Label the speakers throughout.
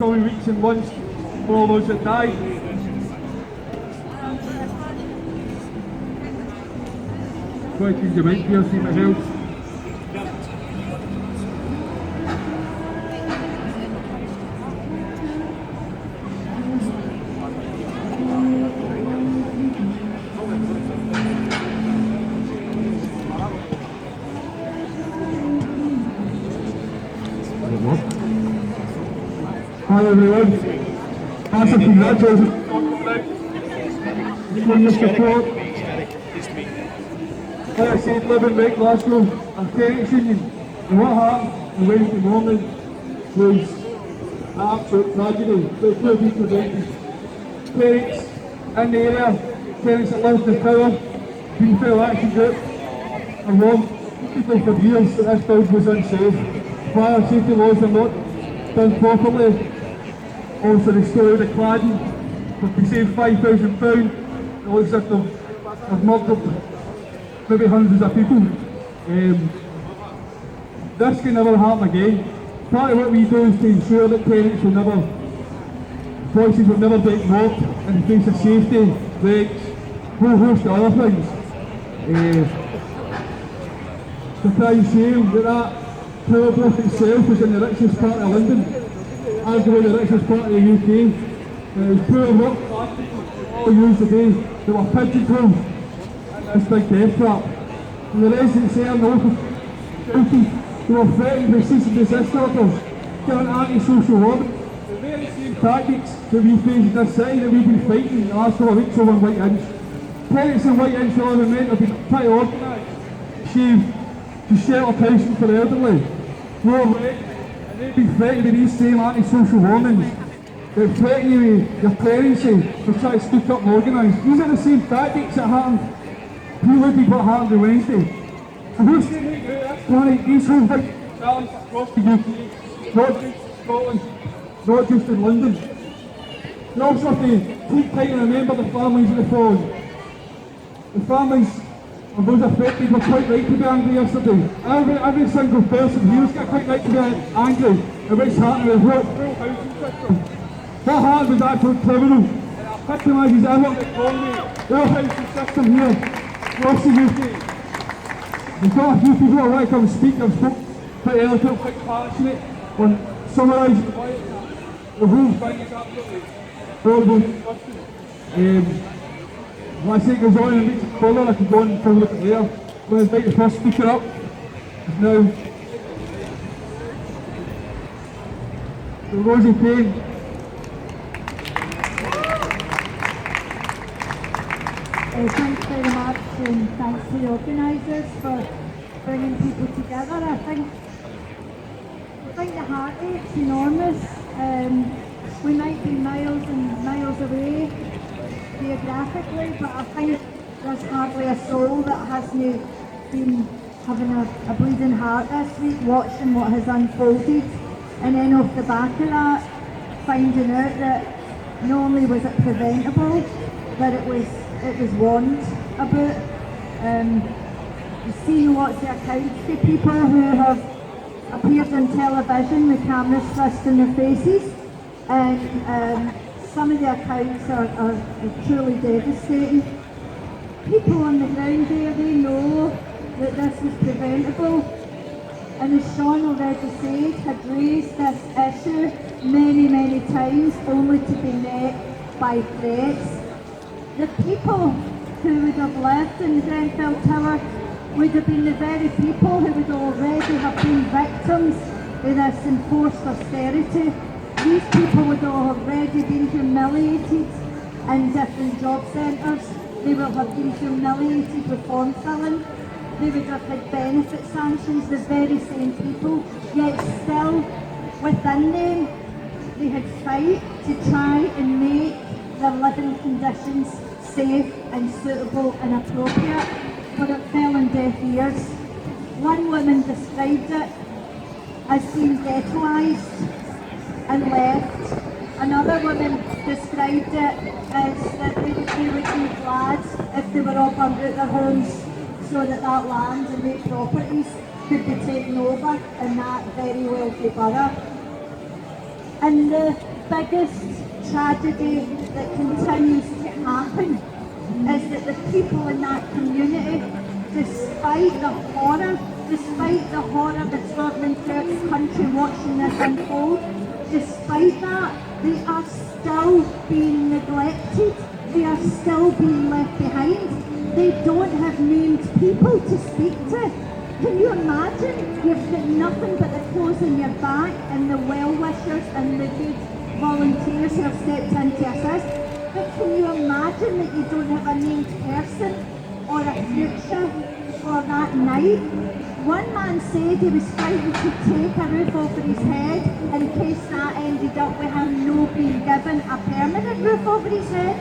Speaker 1: probably weeks and months for all those that died. Quite a few might here, see my health. Hi everyone, massive congratulations on your support. Like I said, living right Glasgow, our parents union, and what happened on Wednesday morning was an absolute tragedy, but it could have been prevented. Parents in the area, parents that lived in Tower, Greenfield Action Group, and warned people for years that this build was unsafe. Fire safety laws are not done properly. Also the story of the cladding, if we save £5,000, it looks like they've murdered maybe hundreds of people. This can never happen again. Part of what we do is to ensure that parents will never, voices will never be ignored in the face of safety, breaks, a whole host of other things. To try and say that power block itself was in the richest part of London, arguably the richest part of the UK. It was poor work, all used today, they were pigeonholed in this big death trap. And the residents there in the local county, they were threatened with cease and desist orders, given anti-social order. The very same tactics that we face in this city that we've been fighting the last couple of weeks over in White Inch. Parents in White Inch all the men have been pretty organised, shaved, to shelter housing for the elderly, more rent, and they've been threatened with these same anti-social warnings. They're threatening you with your parents to try to speak up and organise. These are the same tactics that happened. Who would be what happened on Wednesday? And who's saying that these whole big challenge across the UK, not just in Scotland, not just in London. We also have to take time and remember the families of the fallen. The families and those affected were quite right to be angry yesterday. Every single person here's got quite right to be angry at what's happening with the whole housing system. What happened was absolute criminal. It epitomises our economy, our housing system here, across the UK. We've got a few people who want to come and speak. I've spoken quite eloquent, quite passionate on summarising the whole thing is absolutely horrible, disgusting. When I say it goes on and makes it further, I can go on and have a look at there. I'm going to invite the first speaker up. Now, Rosie Payne.
Speaker 2: Thanks very much, and thanks to the organisers for bringing people together. I think the heartache's enormous. We might be miles and miles away geographically, but I think there's hardly a soul that hasn't been having a bleeding heart this week, watching what has unfolded, and then off the back of that, finding out that not only was it preventable, but it was warned about. You've seen lots of accounts of people who have appeared on television with cameras thrust in their faces, and some of the accounts are truly devastating. People on the ground there, they know that this was preventable, and as Sean already said, had raised this issue many times, only to be met by threats. The people who would have lived in Grenfell Tower would have been the very people who would already have been victims of this enforced austerity. These people would have already been humiliated in different job centres. They would have been humiliated with form filling. They would have had benefit sanctions, the very same people, yet still within them they had fight to try and make their living conditions safe and suitable and appropriate, but it fell on deaf ears. One woman described it as being ghettoised and left. Another woman described it as that they would be glad if they were all burned out their homes so that land and their properties could be taken over in that very wealthy borough. And the biggest tragedy that continues to happen is that the people in that community, despite the horror that's happening throughout the country watching this unfold, despite that, they are still being neglected. They are still being left behind. They don't have named people to speak to. Can you imagine? You've got nothing but the clothes on your back and the well-wishers and the good volunteers who have stepped in to assist. But can you imagine that you don't have a named person or a future for that night? One man said he was frightened to take a roof over his head in case that ended up with him not being given a permanent roof over his head.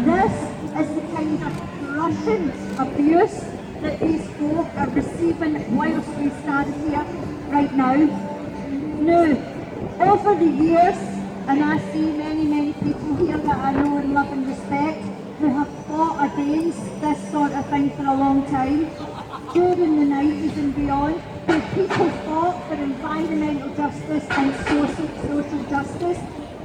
Speaker 2: This is the kind of crushing abuse that these folk are receiving whilst we stand here right now. Now, over the years, and I see many people here that I know and love and respect who have fought against this sort of thing for a long time, during the 90s and beyond, where people fought for environmental justice and social justice,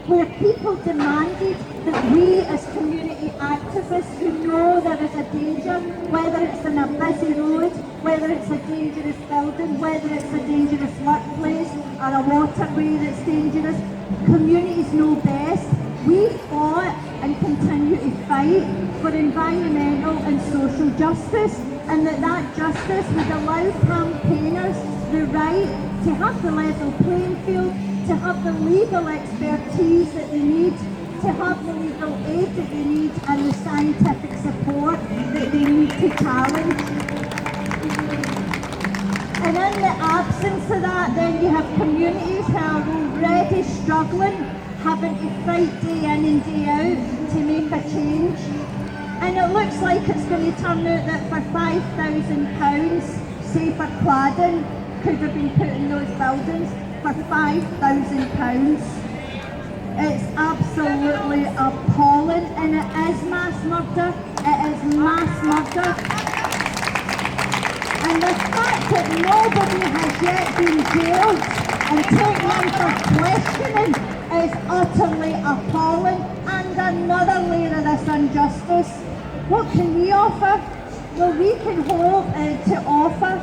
Speaker 2: where people demanded that we as community activists who know there is a danger, whether it's in a busy road, whether it's a dangerous building, whether it's a dangerous workplace or a waterway that's dangerous, communities know best. We fought and continue to fight for environmental and social justice, and that justice would allow campaigners the right to have the level playing field, to have the legal expertise that they need, to have the legal aid that they need, and the scientific support that they need to challenge. And in the absence of that, then you have communities who are already struggling, having to fight day in and day out to make a change. And it looks like it's going to turn out that for £5,000, say for cladding, could have been put in those buildings, for £5,000. It's absolutely appalling, and it is mass murder. It is mass murder. And the fact that nobody has yet been jailed and taken in for questioning is utterly appalling, and another layer of this injustice. What can we offer? Well, we can hope to offer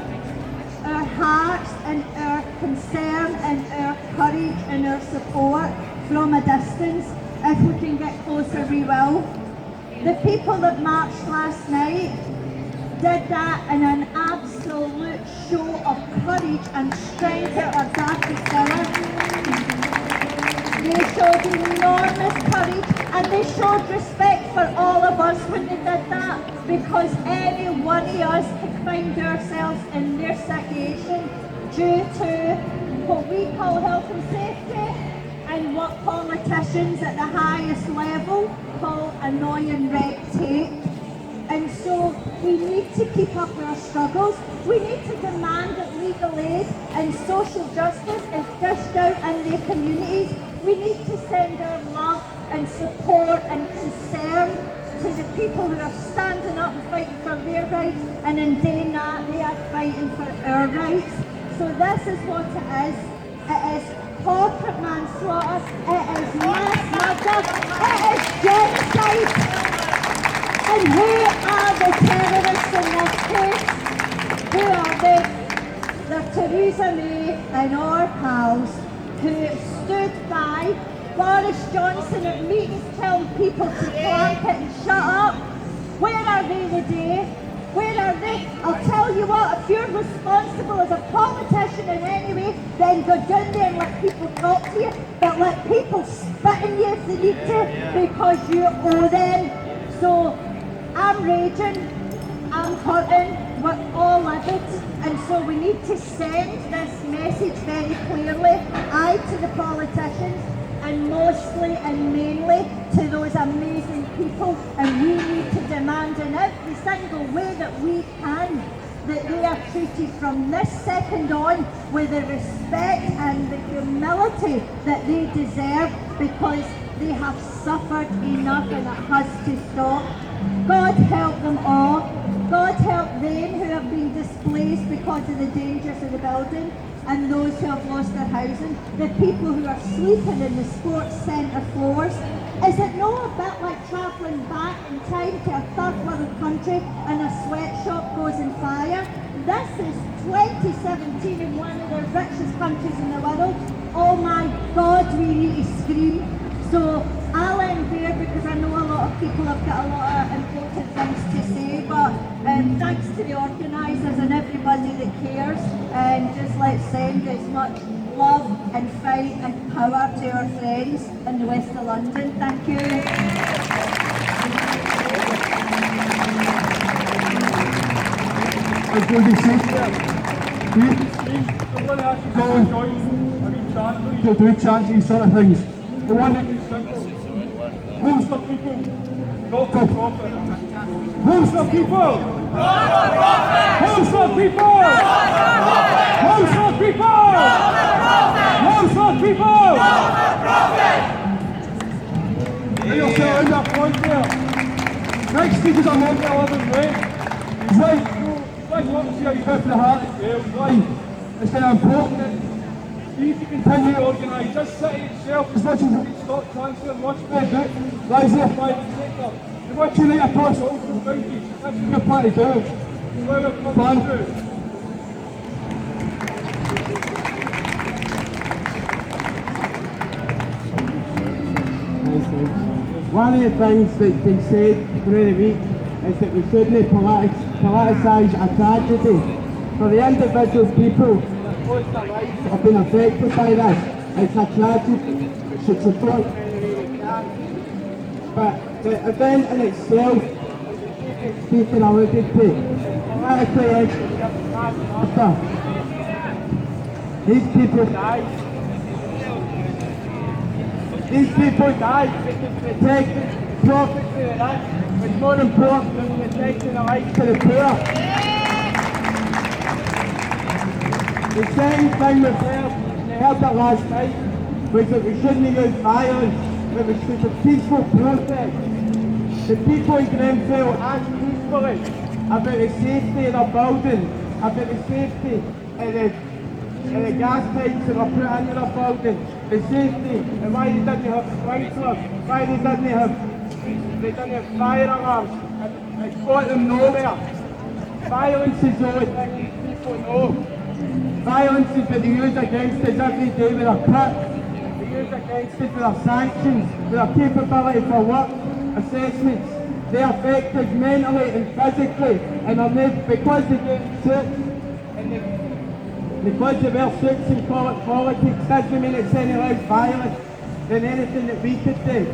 Speaker 2: our hearts and our concern and our courage and our support from a distance. If we can get closer, we will. The people that marched last night did that in an absolute show of courage and strength at our darkest hour. They showed enormous courage, and they showed respect for all of us when they did that, because any one of us could find ourselves in their situation due to what we call health and safety and what politicians at the highest level call annoying red tape. And so we need to keep up our struggles. We need to demand that legal aid and social justice is dished out in their communities. We need to send our love and support and concern to the people who are standing up and fighting for their rights, and in doing that they are fighting for our rights. So this is what it is. It is corporate manslaughter, it is mass murder, it is genocide. And who are the terrorists in this case? Who are they? They're Theresa May and our pals who stood by Boris Johnson at meetings telling people to clamp it and shut up. Where are they today? Where are they? I'll tell you what, if you're responsible as a politician in any way, then go down there and let people talk to you, but let people spit in you if they need to, because you owe them. So I'm raging, I'm hurting, we're all livid, and so we need to send this message very clearly, to the politicians, and mostly and mainly to those amazing people, and we need to demand in every single way that we can that they are treated from this second on with the respect and the humility that they deserve, because they have suffered enough and it has to stop. God help them all. God help them who have been displaced because of the dangers of the building. and those who have lost their housing, the people who are sleeping in the sports centre floors. Is it not a bit like travelling back in time to a third world country and a sweatshop goes in fire? This is 2017 in one of the richest countries in the world. Oh my God, we need to scream. So I'll end there because I know a lot of people have got a lot of important things to say, but thanks to the organisers and everybody that cares, and just let's send as much love and fight and power to our friends in the west of London. Thank you.
Speaker 1: I'm going to say to do chanting sort of things. The one that who's the people? Not for profit. Who's the people? Not for profit. Who's the people? Not for profit. Who's the people? Not for profit. Who's the people? Not for profit. You're selling that point there. Next speakers are not going to wait. Why? Why not see how you go for the heart of jail? Why? It's kind of important that you can continue to organise this city itself as much as we can stop transferring much more debt. That is the private sector. They want you to across all the boundaries. That's what you're planning to do. Plan.
Speaker 3: One of the things that's been said through the week is that we shouldn't politicise a tragedy. For the individual people that have been affected by this, it's a tragedy. We should support but the event in itself, speaking alluded to, politically these people died. These people died because protecting profit to the rich was more important than protecting the rights to the poor. The same thing with them, they heard that last night, was that we shouldn't use violence, that we should have peaceful protest. The people in Grenfell asked peacefully about the safety of their building, about the safety of the gas pipes that were put into the building, the safety, and why they didn't have sprinklers, why they didn't have fire alarms, and it's got them nowhere. Violence is the only thing these people know. Violence is what they use against us every day with their cuts, they use against us with their sanctions, with their capability for work assessments. They affect us mentally and physically, and because they get suits, and because they wear suits and call it politics, doesn't mean it's any less violent than anything that we could do.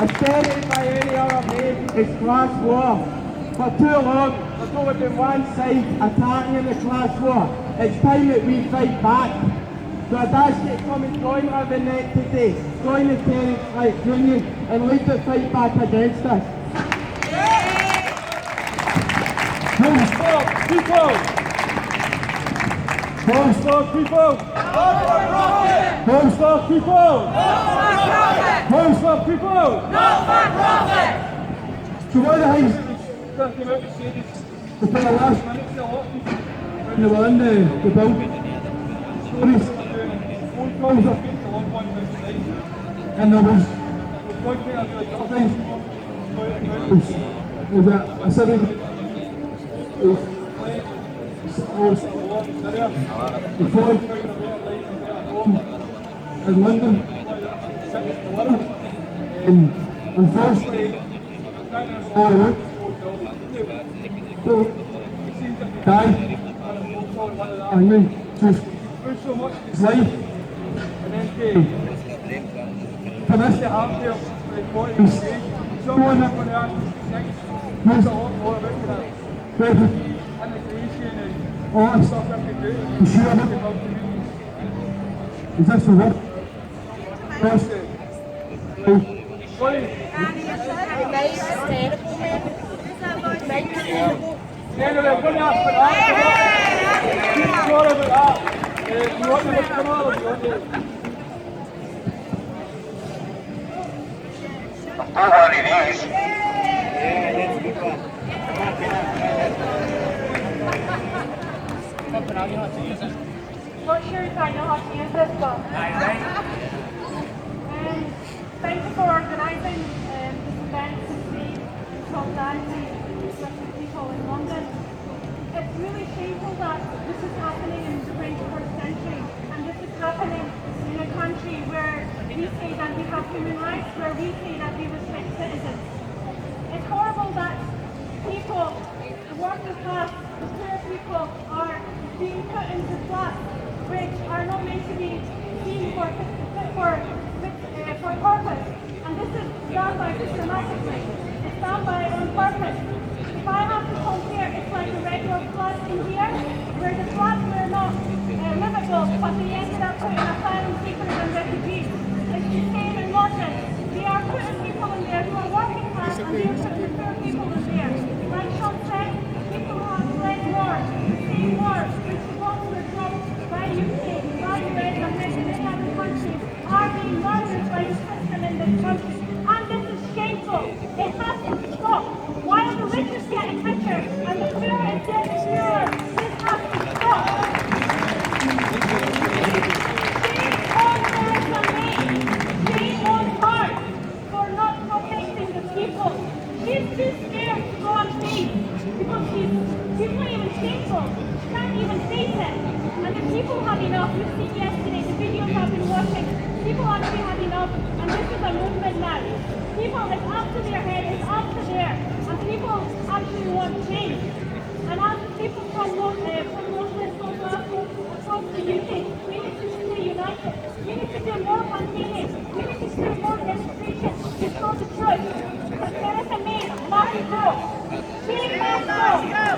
Speaker 3: Austerity by any other name is class war. For too long, there's only been one side attacking in the class war. It's time that we fight back. So I'd ask you to come and join Livenet today, join the Tenants' Rights Union and lead the fight back against us.
Speaker 1: Don't stop, people! Don't stop, people! Don't stop, people! Don't stop, people! So one of the things that came out to say this within the last minute, a lot of people when they were in the building, stories, phone calls are getting a lot more inside. And there was one thing I really got things was that a city in London, and unfortunately, died, and then just his life, and then for this to happen here, someone that would ask knows a lot more about that. Integration and all that stuff that we do. You sure about communities? Is this the work? Yes. Sorry. Anyway, I'm going to ask for that. Sorry about that. You want me to come out or you want to?
Speaker 4: Do one of these. Not sure if I know how to use this, but thank you for organising this event to see solidarity with the people in London. It's really shameful that this is happening in the 21st century, and this is happening in a country where we say that we have human rights, where we say that we respect citizens. It's horrible that people, the working class, the poor people, are being put into flats which are not meant to be seen for purpose. And this is done by systematically. It's done by on purpose. If I have to compare, it's like a regular flat in here, where the flats were not livable, but they ended up putting asylum seekers and refugees. It's the same in London. They are putting people in there who are working class, and they are putting the poor people in there. Like Sean said, people who have fled war, the same war, which is also the job by UK, by US, and many other countries, are being murdered by the system in this country. And this is shameful. It has to stop. While the rich is getting richer and the poor is getting poorer, this has to stop. Shame on Theresa May. Shame on her for not protecting the people. She's too scared to go on stage because she's not even shameful. She can't even face it. And the people have enough. You've seen yesterday, the videos I've been watching. People actually have enough, and this is a movement now. People, it's up to their head, it's up to there, and people actually want change. And as people from Muslims, from the UK, we need to stay united. We need to do more campaigning. We need to do more demonstration to show the truth. Because Theresa May must go. She must go. May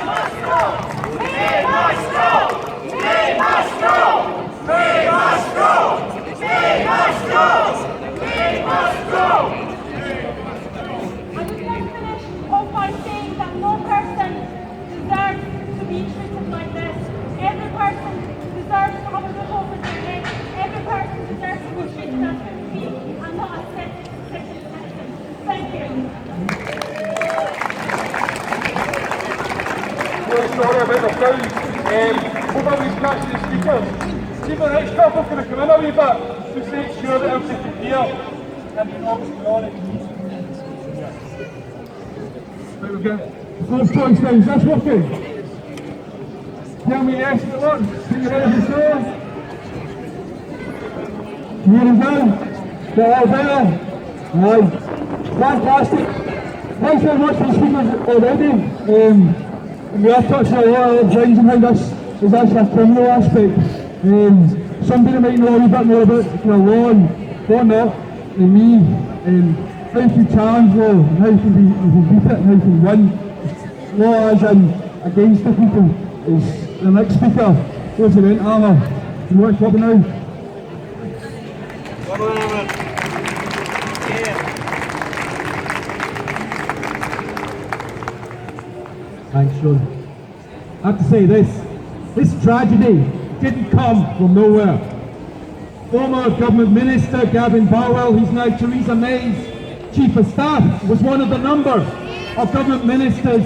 Speaker 4: must go. May must go. May must go. May must go. May must go. May must go. I would like to finish off by saying that no person deserves to be treated like this. Every person deserves to have a roof over their head. Every person deserves to be treated as human beings and not as second citizens. Thank you.
Speaker 1: Sorry about the sound. Hope I was catching the speakers. See if the next couple can come in a wee bit, just make sure that everything can hear and you know what's going on. Right, we've got first choice now. Is this working? Tell me yes if it works. Can you ready to show? Here we go. They're all there. Right. Fantastic. Thanks very much for the speakers already. We have touched on a lot of things and how this is actually a criminal aspect. Somebody might know a wee bit more about the law and whatnot than me, how you can challenge law, and how you can beat it, and how you can win. Law as in against the people is the next speaker. What's the event, Anna? You want to talk now? Thanks, Sean. I have to say this tragedy didn't come from nowhere. Former government minister Gavin Barwell, who's now Theresa May's chief of staff, was one of the number of government ministers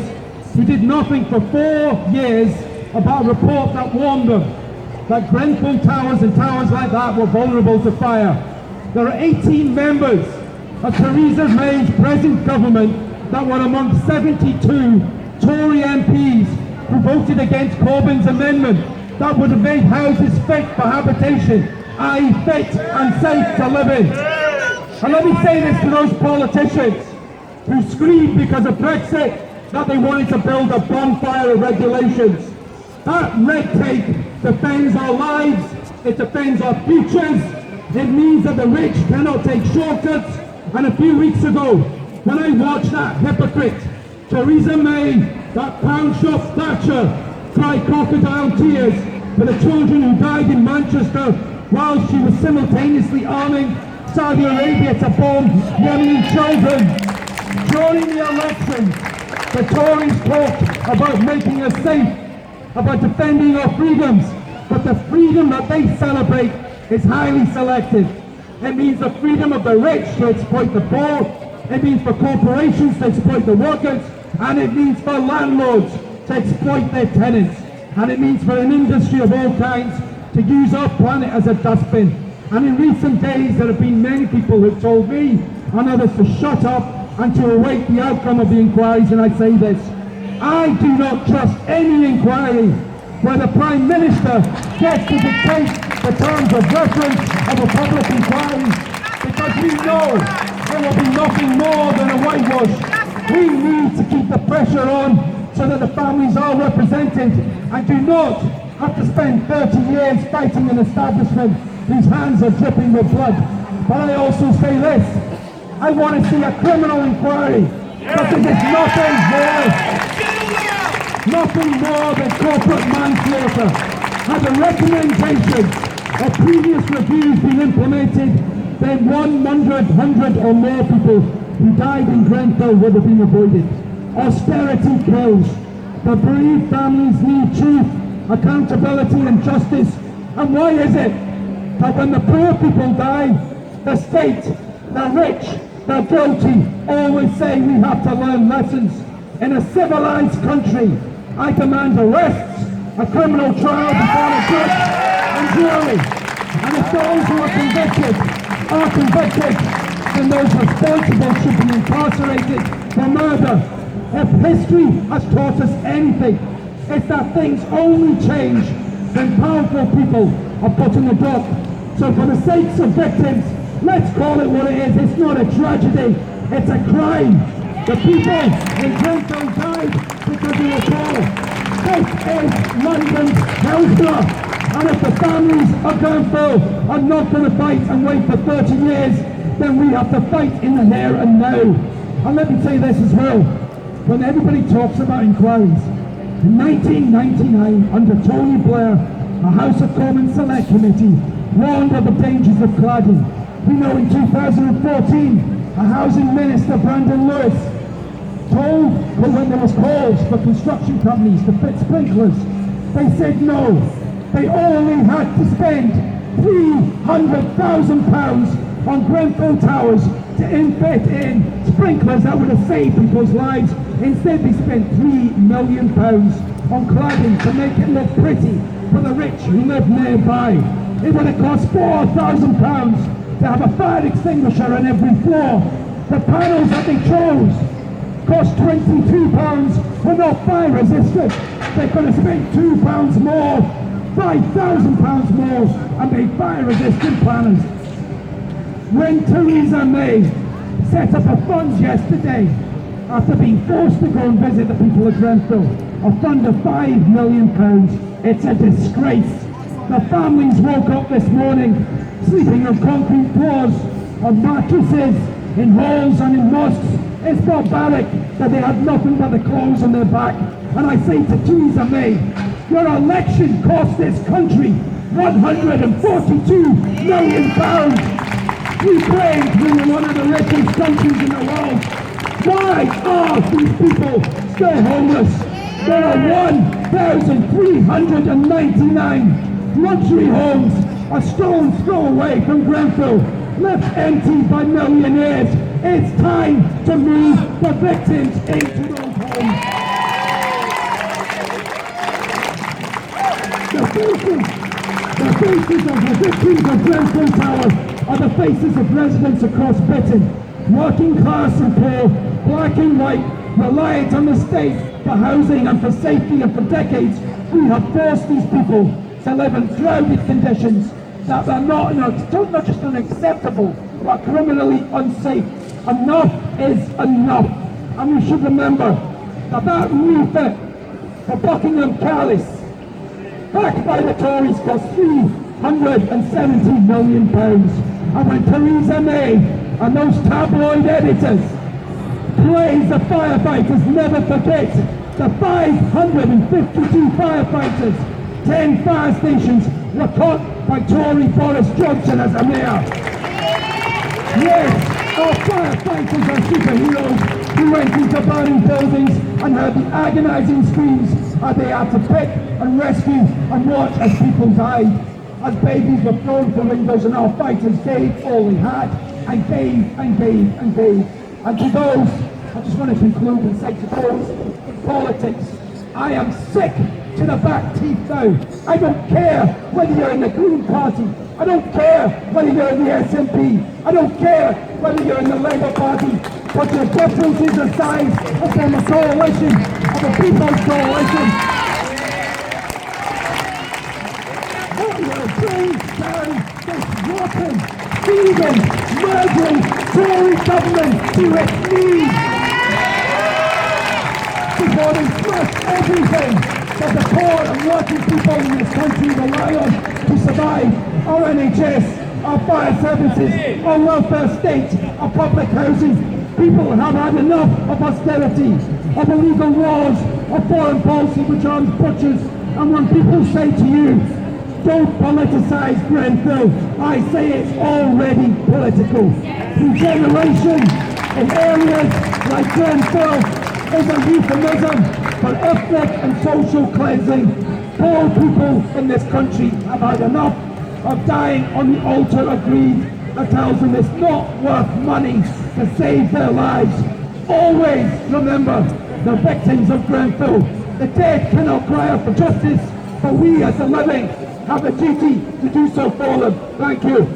Speaker 1: who did nothing for 4 years about a report that warned them that Grenfell Towers and towers like that were vulnerable to fire. There are 18 members of Theresa May's present government that were among 72 Tory MPs who voted against Corbyn's amendment that would have made houses fit for habitation, i.e. fit and safe to live in. And let me say this to those politicians who screamed because of Brexit that they wanted to build a bonfire of regulations. That red tape defends our lives, it defends our futures, it means that the rich cannot take shortcuts. And a few weeks ago, when I watched that hypocrite, Theresa May, that pound shop Thatcher, cry crocodile tears for the children who died in Manchester while she was simultaneously arming Saudi Arabia to bomb Yemeni children. During the election, the Tories talked about making us safe, about defending our freedoms, but the freedom that they celebrate is highly selective. It means the freedom of the rich to exploit the poor, it means for corporations to exploit the workers, and it means for landlords to exploit their tenants.
Speaker 5: and it means for an industry of all kinds to use our planet as a dustbin. And in recent days there have been many people who have told me and others to shut up and to await the outcome of the inquiries, and I say this: I do not trust any inquiry where the Prime Minister gets to dictate the terms of reference of a public inquiry, because we know it will be nothing more than a whitewash. We need to keep the pressure on so that the families are represented and do not have to spend 30 years fighting an establishment whose hands are dripping with blood. But I also say this: I want to see a criminal inquiry, because it is nothing more than corporate manslaughter. Had the recommendation of previous reviews been implemented, then 100 or more people who died in Grenfell would have been avoided. Austerity kills. The bereaved families need truth, accountability and justice. And why is it that when the poor people die, the state, the rich, the guilty always say we have to learn lessons? In a civilized country, I demand arrests, a criminal trial before a judge and jury. And if those who are convicted, then those responsible should be incarcerated for murder. If history has taught us anything, it's that things only change when powerful people are put in the dock. So for the sakes of victims, let's call it what it is. It's not a tragedy, it's a crime. The people in Grenfell died because they were poor. This is London's Hillsborough. And if the families of Grenfell are not going to fight and wait for 30 years, then we have to fight in the here and now. And let me say this as well: when everybody talks about inquiries, in 1999, under Tony Blair, a House of Commons Select Committee warned of the dangers of cladding. We know in 2014, a Housing Minister, Brandon Lewis, told when there was calls for construction companies to fit sprinklers, they said no. They only had to spend £300,000 on Grenfell Towers to fit in sprinklers that would have saved people's lives. Instead they spent £3 million on cladding to make it look pretty for the rich who live nearby. It would have cost £4,000 to have a fire extinguisher on every floor. The panels that they chose cost £22, were not fire resistant. They could have spent £2 more, £5,000 more, and made fire resistant planners. When Theresa May set up a fund yesterday, after being forced to go and visit the people of Grenfell, a fund of £5 million, it's a disgrace. The families woke up this morning sleeping on concrete floors, on mattresses, in halls and in mosques. It's barbaric that they had nothing but the clothes on their back. And I say to Theresa May, your election cost this country £142 million. You claim we were one of the richest countries in the world. Why are these people still homeless? There are 1,399 luxury homes a stone's throw away from Grenfell, left empty by millionaires. It's time to move the victims into those homes. The faces of the victims of Grenfell Tower are the faces of residents across Britain, working class and poor, black and white, reliant on the state for housing and for safety, and for decades we have forced these people to live in crowded conditions that are not just unacceptable, but criminally unsafe. Enough is enough. And we should remember that refit for Buckingham Palace, backed by the Tories, cost £370 million. And when Theresa May and those tabloid editors praise the firefighters, never forget the 552 firefighters, 10 fire stations were caught by Tory Boris Johnson as a mayor. Yes, our firefighters are superheroes who went into burning buildings and heard the agonizing screams as they had to pick and rescue and watch as people died, as babies were thrown from windows, and our fighters gave all they had and gave and gave and gave. And to those, I just want to conclude and say to those in politics, I am sick to the back teeth now. I don't care whether you're in the Green Party. I don't care whether you're in the SNP. I don't care whether you're in the Labour Party. But your difference is the size of the coalition, of the People's Coalition. What will bring down this rotten, thieving, murdering Tory government to its knees before they smash everything that the poor and working people in this country rely on to survive. Our NHS, our fire services, our welfare state, our public housing. People have had enough of austerity, of illegal wars, of foreign policy which arms butchers. And when people say to you, don't politicise Grenfell, I say it's already political. Regeneration in areas like Grenfell is a euphemism for ethnic and social cleansing. Poor people in this country have had enough of dying on the altar of greed that tells them it's not worth money to save their lives. Always remember the victims of Grenfell. The dead cannot cry out for justice, but we as the living have a duty to do so for them. Thank you.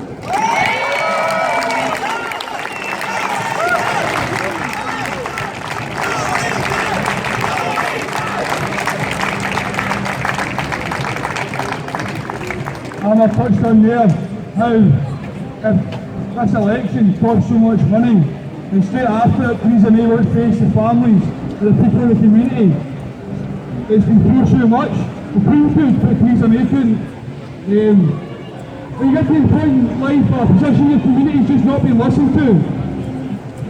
Speaker 1: And I touched on there how if this election costs so much money, and straight after it, Theresa May won't face the families and the people in the community. It's been through so much. The people put Theresa May couldn't. When you get to the point in life or a position in the community is just not being listened to.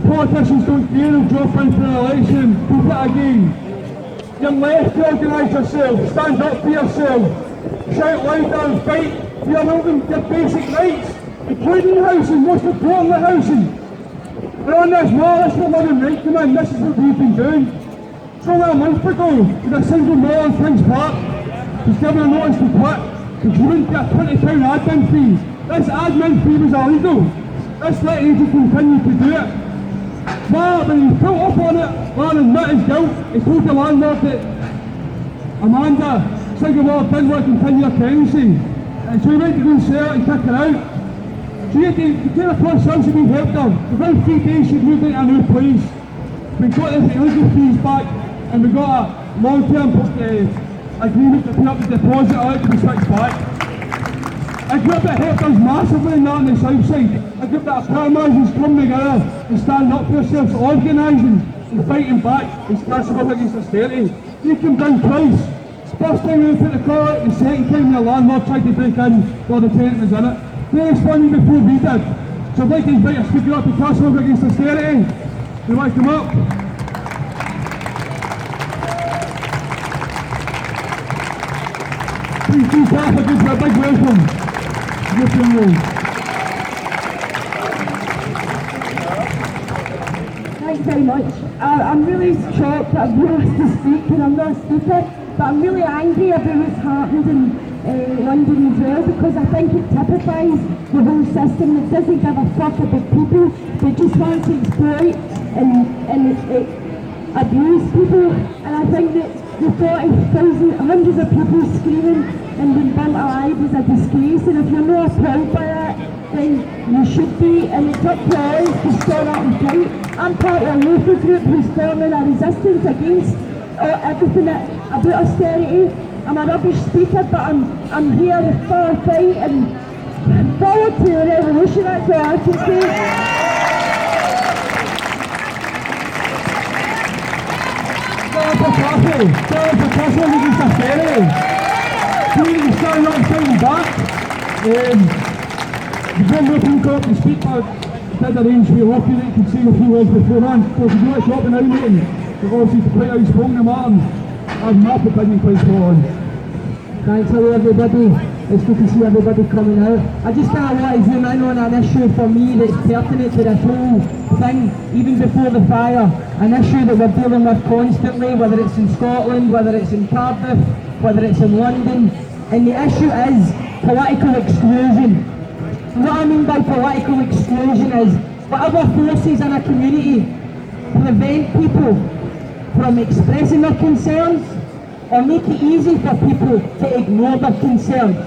Speaker 1: Politicians don't care, they'll drop in for an election, keep it again. You're left to organise yourself, stand up for yourself, shout louder and fight for your basic rights, including housing. Most importantly, housing. We're on this wall, this is the living right come in, this is what we've been doing. So a month ago, with a single mall in Kings Park, was given a notice to quit because you wouldn't get a £20 admin fee. This admin fee was illegal. This let agent continue to do it. But when he put up on it, rather than admit his guilt, he told the landlord that Amanda, single mall, didn't want to continue her tenancy. And so he went to go and sell it and kick her out. So you came across something being helped her. Within 3 days she'd moved into a new place. We got the illegal fees back and we got a long-term agreement to put up the deposit out to be switched back. A group that helped us massively in that on the south side. A group that epitomises coming together and standing up for yourselves, organising and fighting back and smashing up against austerity. You came down twice. First time we put the car out, the second time the landlord tried to break in while the tenant was in it. They responded before we did. So I'd like to invite a speaker up to Castle against austerity. You want to come up? Please do clap again for a big welcome.
Speaker 6: Thanks very much. I'm really shocked that I've been asked to speak and I'm not a speaker, but I'm really angry about what's happened in London as well, because I think it typifies the whole system that doesn't give a fuck about people, but just wants to exploit and abuse people. And I think that the 40,000, hundreds of people screaming and being burnt alive is a disgrace, and if you're not appalled by that, then you should be. And it's up to us to stand up and fight. I'm part of a local group who's forming a resistance against everything about austerity. I'm a rubbish speaker, but I'm here for a fight and forward to the revolution. That's all I can say.
Speaker 1: For Castle against austerity. Community standing up and fighting back. Before more people come up and speak, I did arrange for you walking that you could see a few words beforehand. So if you do like to up and down meeting, you're obviously quite outspoken to Martin. I'm not opinion quite spot on.
Speaker 7: Thanks, hello everybody. It's good to see everybody coming out. I just kind of want to zoom in on an issue for me that's pertinent to this whole thing, even before the fire. An issue that we're dealing with constantly, whether it's in Scotland, whether it's in Cardiff, whether it's in London. And the issue is political exclusion. What I mean by political exclusion is whatever forces in a community prevent people from expressing their concerns, or make it easy for people to ignore their concerns.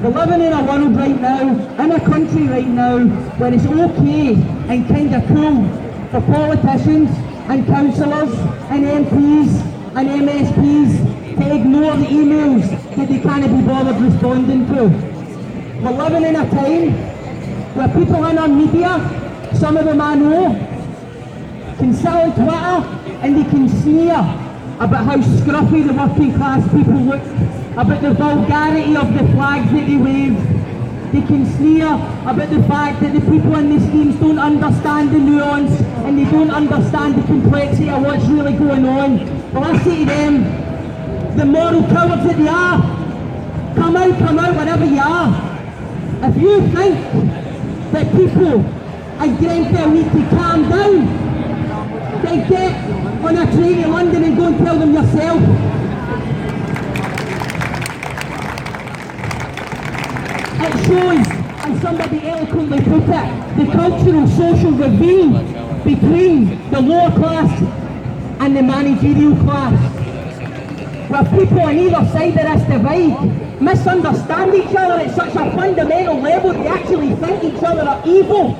Speaker 7: We're living in a world right now, in a country right now, where it's okay and kind of cool for politicians and councillors and MPs and MSPs to ignore the emails that they can't be bothered responding to. We're living in a time where people in our media, some of them I know, can sit on Twitter and they can sneer about how scruffy the working class people look, about the vulgarity of the flags that they wave. They can sneer about the fact that the people in the schemes don't understand the nuance and they don't understand the complexity of what's really going on. Well, I say to them, the moral cowards that they are, come out wherever you are. If you think that people in Grenfell need to calm down, then get on a train to London and go and tell them yourself. It shows, as somebody eloquently put it, the cultural social reveal between the lower class and the managerial class, where people on either side of this divide misunderstand each other at such a fundamental level they actually think each other are evil.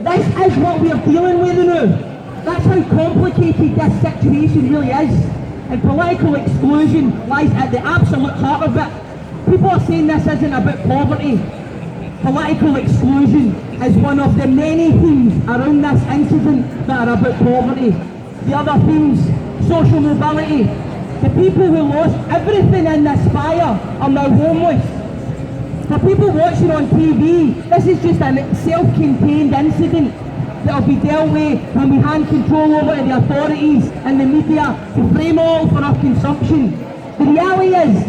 Speaker 7: This is what we're dealing with now. That's how complicated this situation really is. And political exclusion lies at the absolute heart of it. People are saying this isn't about poverty. Political exclusion is one of the many themes around this incident that are about poverty. The other themes, social mobility. The people who lost everything in this fire are now homeless. For people watching on TV, this is just a self-contained incident that will be dealt with when we hand control over to the authorities and the media to frame all for our consumption. The reality is,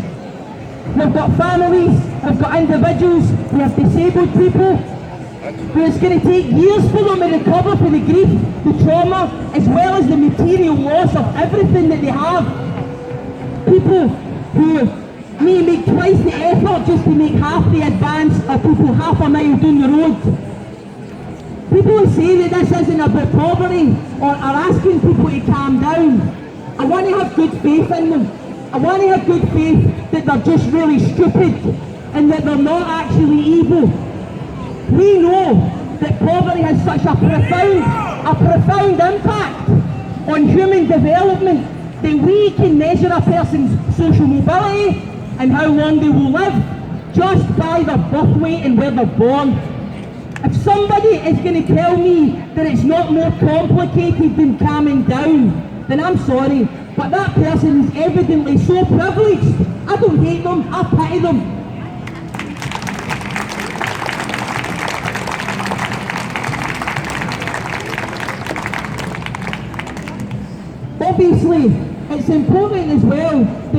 Speaker 7: we've got families, we've got individuals, we have disabled people, who it's going to take years for them to recover from the grief, the trauma, as well as the material loss of everything that they have. People who may make twice the effort just to make half the advance of people half a mile down the road. People who say that this isn't about poverty or are asking people to calm down, I want to have good faith in them. I want to have good faith that they're just really stupid and that they're not actually evil. We know that poverty has such a profound impact on human development that we can measure a person's social mobility and how long they will live just by their birth weight and where they're born. If somebody is going to tell me that it's not more complicated than calming down, then I'm sorry, but that person is evidently so privileged. I don't hate them, I pity them. Obviously, it's important as well